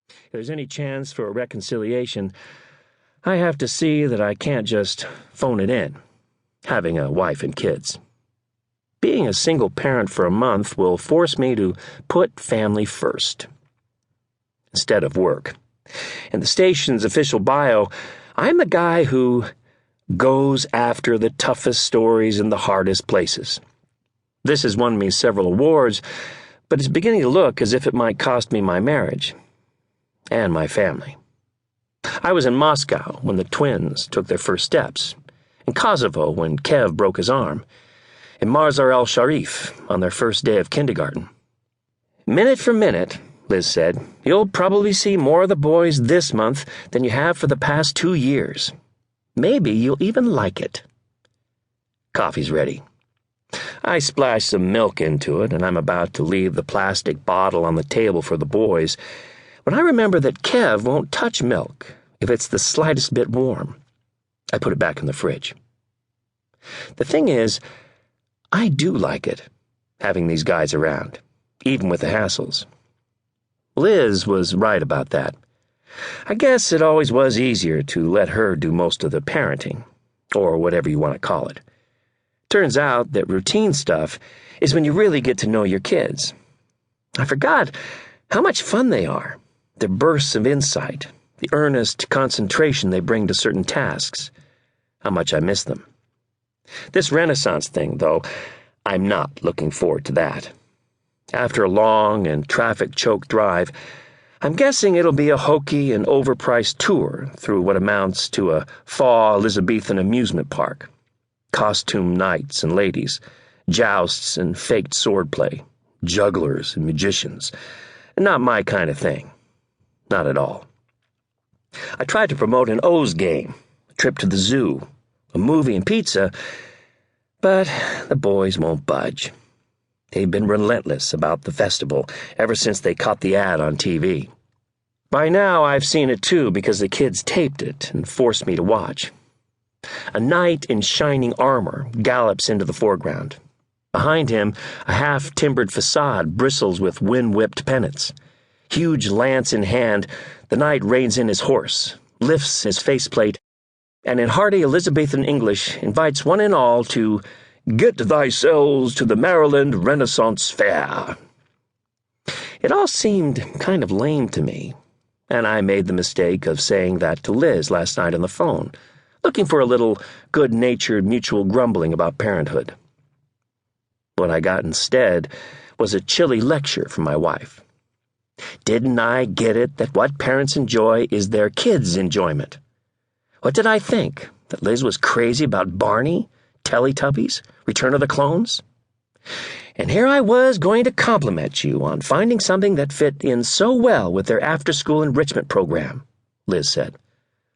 If there's any chance for a reconciliation, I have to see that I can't just phone it in, having a wife and kids. Being a single parent for a month will force me to put family first instead of work. In the station's official bio, I'm the guy who goes after the toughest stories in the hardest places. This has won me several awards, but it's beginning to look as if it might cost me my marriage and my family. I was in Moscow when the twins took their first steps, in Kosovo when Kev broke his arm, in Mazar al-Sharif on their first day of kindergarten. Minute for minute, Liz said, you'll probably see more of the boys this month than you have for the past 2 years. Maybe you'll even like it. Coffee's ready. I splash some milk into it, and I'm about to leave the plastic bottle on the table for the boys when I remember that Kev won't touch milk if it's the slightest bit warm. I put it back in the fridge. The thing is, I do like it, having these guys around, even with the hassles. Liz was right about that. I guess it always was easier to let her do most of the parenting, or whatever you want to call it. Turns out that routine stuff is when you really get to know your kids. I forgot how much fun they are, their bursts of insight, the earnest concentration they bring to certain tasks, how much I miss them. This Renaissance thing, though, I'm not looking forward to that. After a long and traffic-choked drive, I'm guessing it'll be a hokey and overpriced tour through what amounts to a fall Elizabethan amusement park. Costume knights and ladies, jousts and faked swordplay, jugglers and magicians. Not my kind of thing. Not at all. I tried to promote an O's game, a trip to the zoo, a movie and pizza, but the boys won't budge. They've been relentless about the festival ever since they caught the ad on TV. By now I've seen it too because the kids taped it and forced me to watch. A knight in shining armor gallops into the foreground. Behind him, a half-timbered facade bristles with wind-whipped pennants. Huge lance in hand, the knight reins in his horse, lifts his faceplate, and in hearty Elizabethan English invites one and all to "Get thyselves to the Maryland Renaissance Faire." It all seemed kind of lame to me, and I made the mistake of saying that to Liz last night on the phone, looking for a little good-natured mutual grumbling about parenthood. What I got instead was a chilly lecture from my wife. Didn't I get it that what parents enjoy is their kids' enjoyment? What did I think? That Liz was crazy about Barney, Teletubbies, Return of the Clones? And here I was going to compliment you on finding something that fit in so well with their after-school enrichment program, Liz said.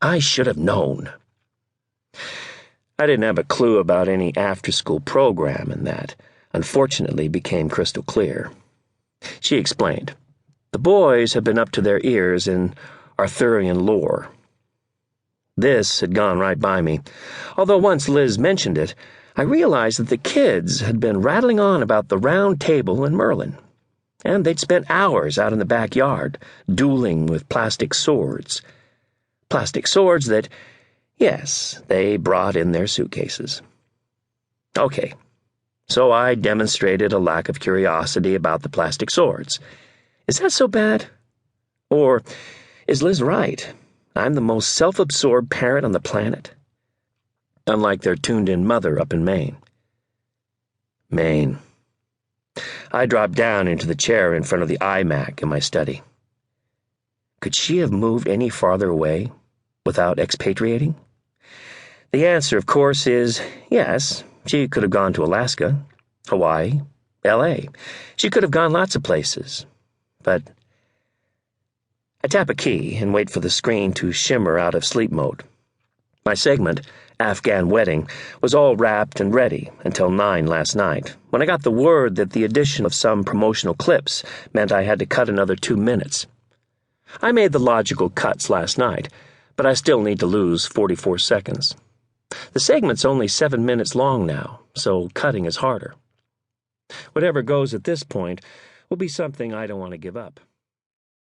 I should have known. I didn't have a clue about any after-school program, and that, unfortunately, became crystal clear. She explained. The boys have been up to their ears in Arthurian lore. This had gone right by me, although once Liz mentioned it, I realized that the kids had been rattling on about the Round Table and Merlin, and they'd spent hours out in the backyard, dueling with plastic swords. Plastic swords that, yes, they brought in their suitcases. Okay, so I demonstrated a lack of curiosity about the plastic swords. Is that so bad? Or is Liz right? I'm the most self-absorbed parent on the planet. Unlike their tuned-in mother up in Maine. Maine. I dropped down into the chair in front of the iMac in my study. Could she have moved any farther away without expatriating? The answer, of course, is yes. She could have gone to Alaska, Hawaii, L.A. She could have gone lots of places. But I tap a key and wait for the screen to shimmer out of sleep mode. My segment, Afghan Wedding, was all wrapped and ready until 9 last night, when I got the word that the addition of some promotional clips meant I had to cut another 2 minutes. I made the logical cuts last night, but I still need to lose 44 seconds. The segment's only 7 minutes long now, so cutting is harder. Whatever goes at this point will be something I don't want to give up.